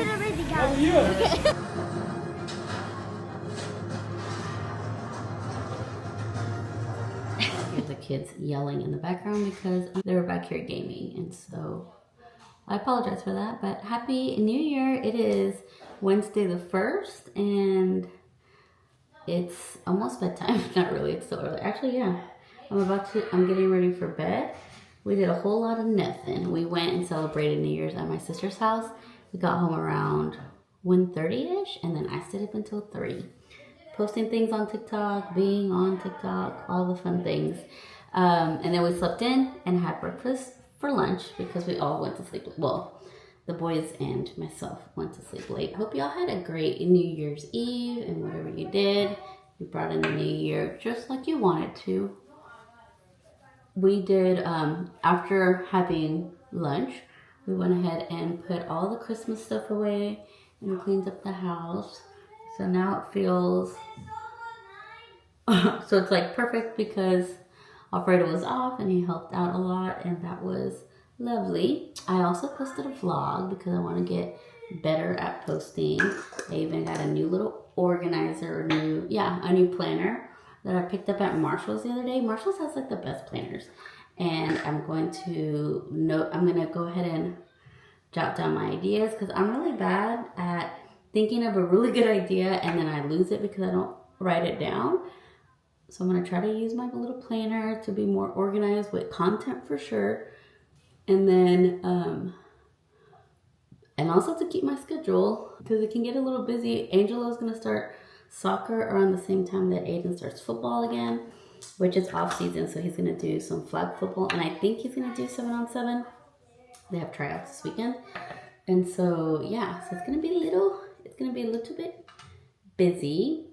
it already, guys. Okay. The kids yelling in the background because they were back here gaming, and so I apologize for that, but Happy New Year. It is Wednesday the 1st, and it's almost bedtime. Not really, it's still early. Actually, yeah, I'm getting ready for bed. We did a whole lot of nothing. We went and celebrated New Year's at my sister's house. We got home around 1:30ish, and then I stayed up until 3. Posting things on TikTok, being on TikTok, all the fun things. And then we slept in and had breakfast for lunch because we all went to sleep. Well, the boys and myself went to sleep late. Hope y'all had a great New Year's Eve, and whatever you did, you brought in the new year just like you wanted to. We did, after having lunch, we went ahead and put all the Christmas stuff away and cleaned up the house. So now it feels, so it's like perfect because Alfredo was off and he helped out a lot, and that was lovely. I also posted a vlog because I want to get better at posting. I even got a new little organizer, a new planner that I picked up at Marshall's the other day. Marshall's has like the best planners, and I'm going to go ahead and jot down my ideas because I'm really bad at thinking of a really good idea and then I lose it because I don't write it down. So I'm going to try to use my little planner to be more organized with content for sure. And then, and also to keep my schedule because it can get a little busy. Angelo's going to start soccer around the same time that Aiden starts football again, which is off season. So he's going to do some flag football, and I think he's going to do 7-on-7. They have tryouts this weekend. And so, yeah, so it's going to be a little bit busy,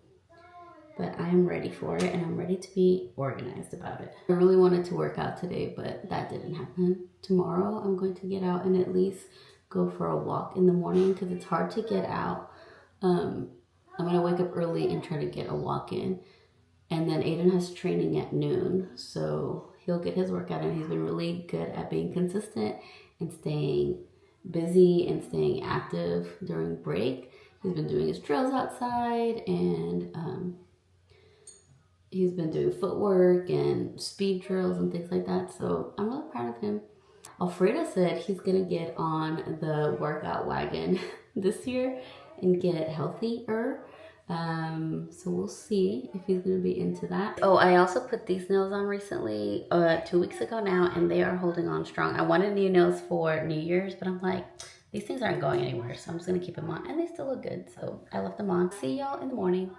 but I'm ready for it, and I'm ready to be organized about it. I really wanted to work out today, but that didn't happen. Tomorrow, I'm going to get out and at least go for a walk in the morning because it's hard to get out. I'm going to wake up early and try to get a walk in. And then Aiden has training at noon, so he'll get his workout in. He's been really good at being consistent and staying busy and staying active during break. He's been doing his drills outside, and he's been doing footwork and speed drills and things like that. So I'm really proud of him. Alfredo said he's going to get on the workout wagon this year and get healthier. So we'll see if he's going to be into that. Oh, I also put these nails on recently, 2 weeks ago now, and they are holding on strong. I wanted new nails for New Year's, but I'm like, these things aren't going anywhere, so I'm just going to keep them on, and they still look good, so I left them on. See y'all in the morning.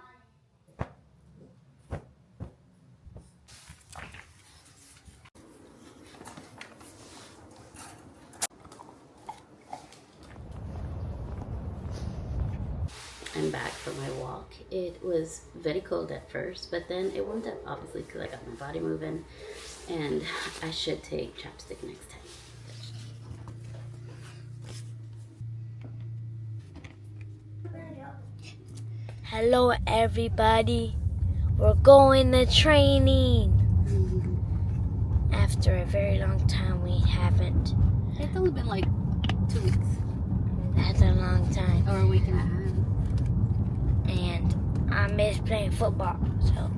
I'm back from my walk. It was very cold at first, but then it warmed up, obviously, because I got my body moving, and I should take chapstick next time. Hello, everybody. We're going to training. After a very long time, we haven't. It's only been like 2 weeks. That's a long time. Or a week and a half. And I miss playing football, so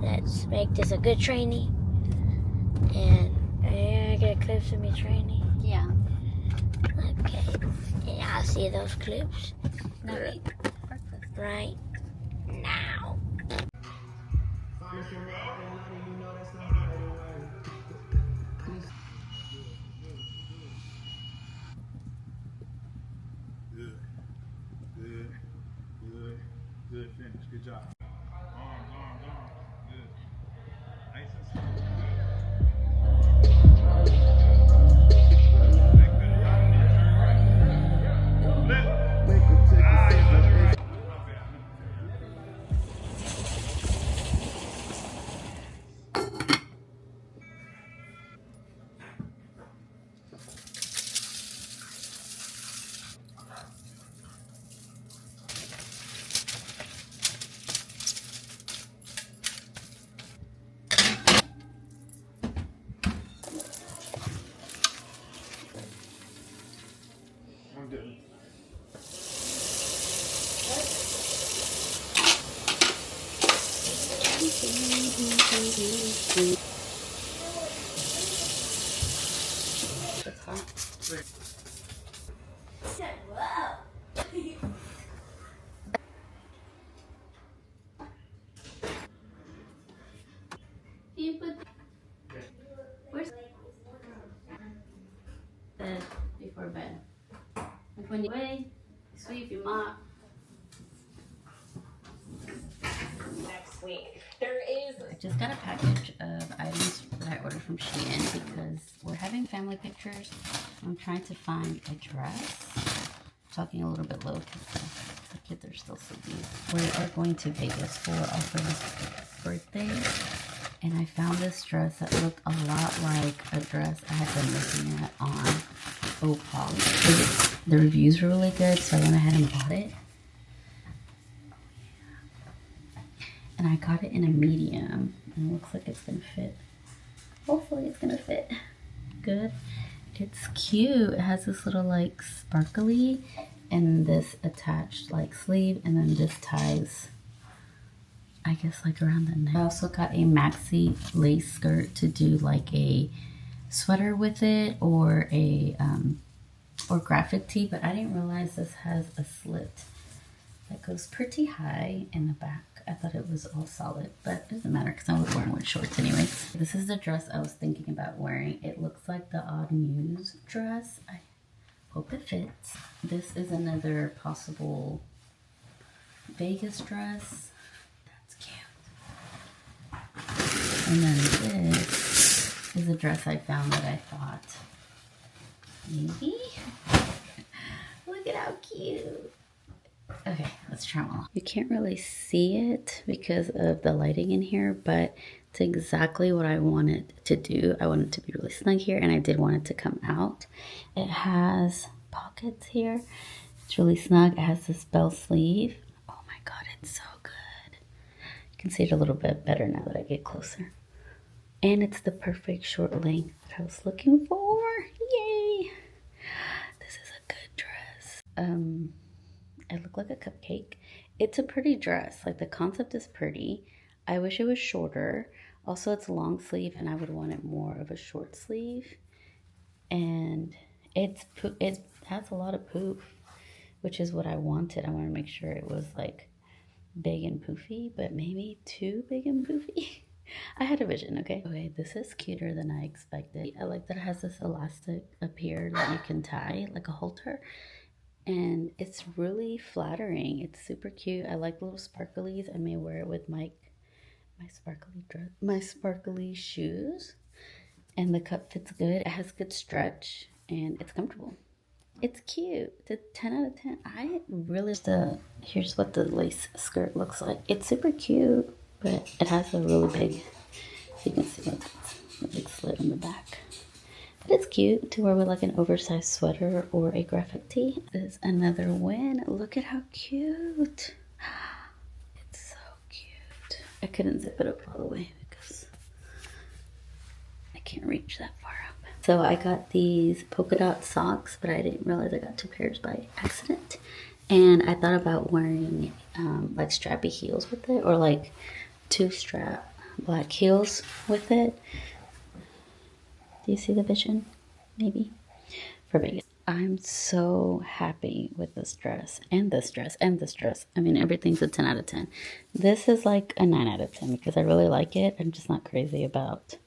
let's make this a good training. And I get clips of me training. Yeah. Okay. And I'll see those clips right now. Good finish. Good job. Arms. Good. Nice and slow. I'm good. cute. That's hot. You put where's bed before bed? Like when you away, you sweep, you mop. Next week. There is. I just got a package of items that I ordered from Shein because we're having family pictures. I'm trying to find a dress. I'm talking a little bit low because the kids are still sleeping. We are going to Vegas for our friend's birthday. And I found this dress that looked a lot like a dress I had been looking at on Opal. The reviews were really good, so I went ahead and bought it. And I got it in a medium, and it looks like it's gonna fit. Hopefully it's gonna fit good. It's cute. It has this little like sparkly and this attached like sleeve, and then this ties, I guess, like around the neck. I also got a maxi lace skirt to do like a sweater with it, or a or graphic tee, but I didn't realize this has a slit that goes pretty high in the back. I thought it was all solid, but it doesn't matter because I was wearing with shorts anyways. This is the dress I was thinking about wearing. It looks like the Odd Muse dress. I hope it fits. This is another possible Vegas dress. That's cute. And then this is a dress I found that I thought maybe. Look at how cute. Okay, let's try them all. You can't really see it because of the lighting in here, but it's exactly what I wanted to do. I wanted it to be really snug here, and I did want it to come out. It has pockets here. It's really snug. It has this bell sleeve. Oh my god, it's so good. You can see it a little bit better now that I get closer. And it's the perfect short length that I was looking for. Yay! This is a good dress. I look like a cupcake. It's a pretty dress. Like, the concept is pretty. I wish it was shorter. Also, it's long sleeve, and I would want it more of a short sleeve. And it has a lot of poof, which is what I wanted. I want to make sure it was like big and poofy, but maybe too big and poofy. I had a vision, okay? Okay, this is cuter than I expected. I like that it has this elastic up here that you can tie, like a halter. And it's really flattering. It's super cute. I like the little sparklies. I may wear it with my sparkly dress, my sparkly shoes. And the cup fits good. It has good stretch, and it's comfortable. It's cute. It's a 10 out of 10. I really here's what the lace skirt looks like. It's super cute, but it has a really big, you can see like a big slit in the back. But it's cute to wear with like an oversized sweater or a graphic tee. This is another win. Look at how cute. It's so cute. I couldn't zip it up all the way because I can't reach that far up. So I got these polka dot socks, but I didn't realize I got 2 pairs by accident. And I thought about wearing like strappy heels with it, or like 2 strap black heels with it. Do you see the vision? Maybe. For Vegas. I'm so happy with this dress, and this dress, and this dress. I mean, everything's a 10 out of 10. This is like a 9 out of 10 because I really like it. I'm just not crazy about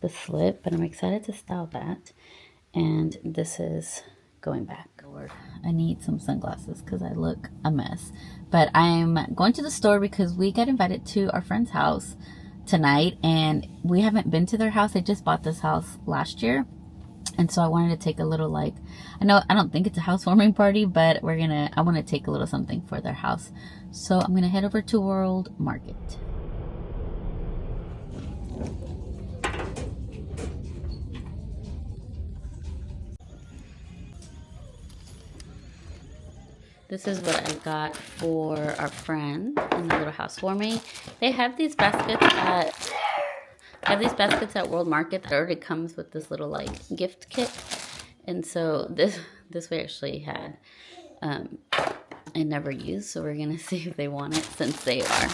the slip, but I'm excited to style that. And this is going back. Lord, I need some sunglasses because I look a mess. But I'm going to the store because we got invited to our friend's house tonight, and we haven't been to their house. They just bought this house last year, and so I wanted to take a little, like, I don't think it's a housewarming party, but I want to take a little something for their house. So I'm gonna head over to World Market. This is what I got for our friend in the little housewarming. They have these baskets at World Market that already comes with this little like gift kit. And so this we actually had I never used, so we're gonna see if they want it since they are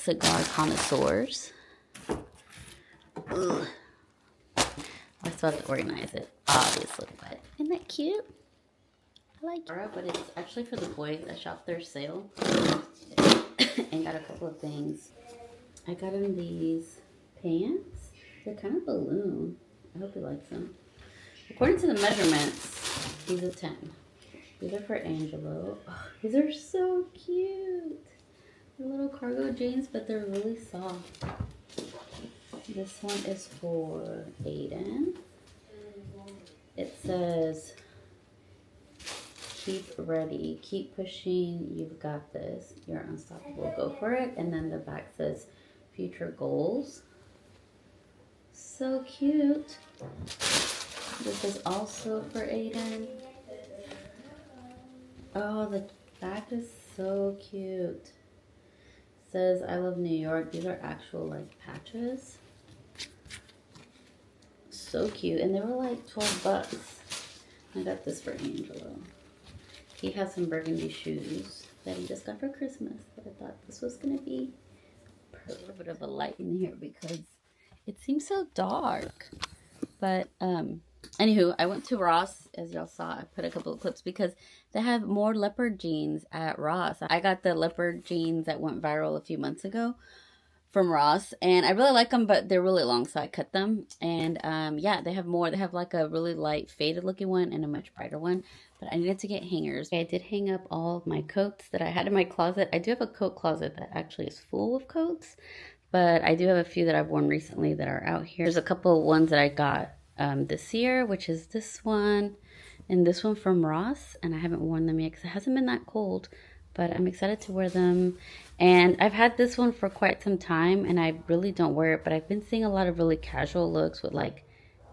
cigar connoisseurs. Ugh. I still have to organize it, obviously, but isn't that cute? I like it. But it's actually for the boys. I shopped their sale and got a couple of things. I got him these pants. They're kind of balloon. I hope he likes them. According to the measurements, he's a 10. These are for Angelo. Oh, these are so cute. They're little cargo jeans, but they're really soft. This one is for Aiden. It says, keep ready, keep pushing, you've got this, you're unstoppable, go for it. And then the back says, future goals. So cute. This is also for Aiden. Oh, the back is so cute. It says, I love New York. These are actual like patches. So cute. And they were like 12 bucks. I got this for Angelo. He has some burgundy shoes that he just got for Christmas. But I thought this was going to be a little bit of a light in here because it seems so dark. But anywho, I went to Ross, as y'all saw. I put a couple of clips because they have more leopard jeans at Ross. I got the leopard jeans that went viral a few months ago from Ross, and I really like them, but they're really long, so I cut them. And yeah, they have more. They have like a really light faded looking one and a much brighter one, but I needed to get hangers. I did hang up all of my coats that I had in my closet. I do have a coat closet that actually is full of coats, but I do have a few that I've worn recently that are out here. There's a couple of ones that I got this year, which is this one and this one from Ross, and I haven't worn them yet because it hasn't been that cold, but I'm excited to wear them. And I've had this one for quite some time and I really don't wear it, but I've been seeing a lot of really casual looks with like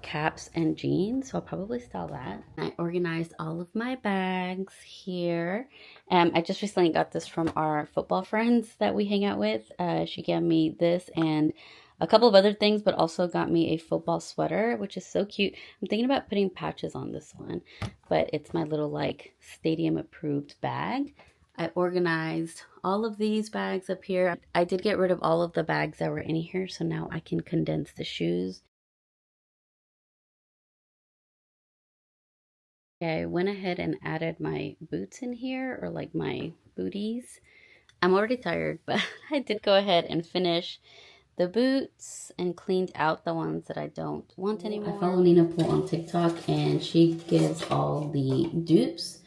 caps and jeans, so I'll probably style that. I organized all of my bags here. I just recently got this from our football friends that we hang out with. She gave me this and a couple of other things, but also got me a football sweater, which is so cute. I'm thinking about putting patches on this one, but it's my little like stadium approved bag. I organized all of these bags up here. I did get rid of all of the bags that were in here, so now I can condense the shoes. I went ahead and added my boots in here, or like my booties. I'm already tired, but I did go ahead and finish the boots and cleaned out the ones that I don't want anymore. I follow Nina Pool on TikTok, and she gives all the dupes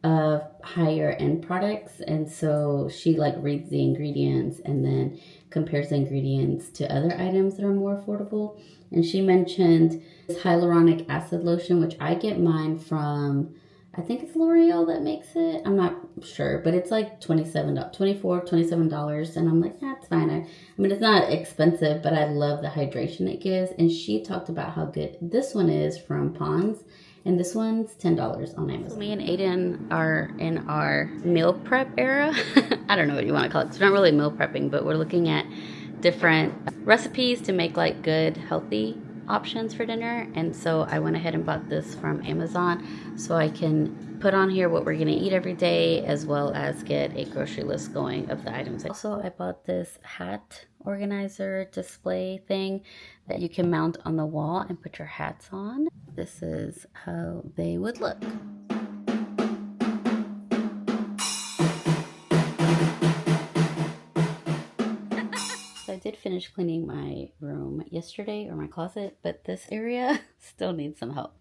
of higher end products, and so she like reads the ingredients and then compares the ingredients to other items that are more affordable. And she mentioned this hyaluronic acid lotion, which I get mine from, I think it's L'Oreal that makes it, I'm not sure, but it's like $27, and I'm like, that's fine. I mean, it's not expensive, but I love the hydration it gives. And she talked about how good this one is from Pond's, and this one's $10 on Amazon. So me and Aiden are in our meal prep era. I don't know what you want to call it. It's not really meal prepping, but we're looking at different recipes to make like good, healthy options for dinner. And so I went ahead and bought this from Amazon so I can put on here what we're going to eat every day, as well as get a grocery list going of the items. Also, I bought this hat organizer display thing that you can mount on the wall and put your hats on. This is how they would look. I did finish cleaning my room yesterday, or my closet, but this area still needs some help.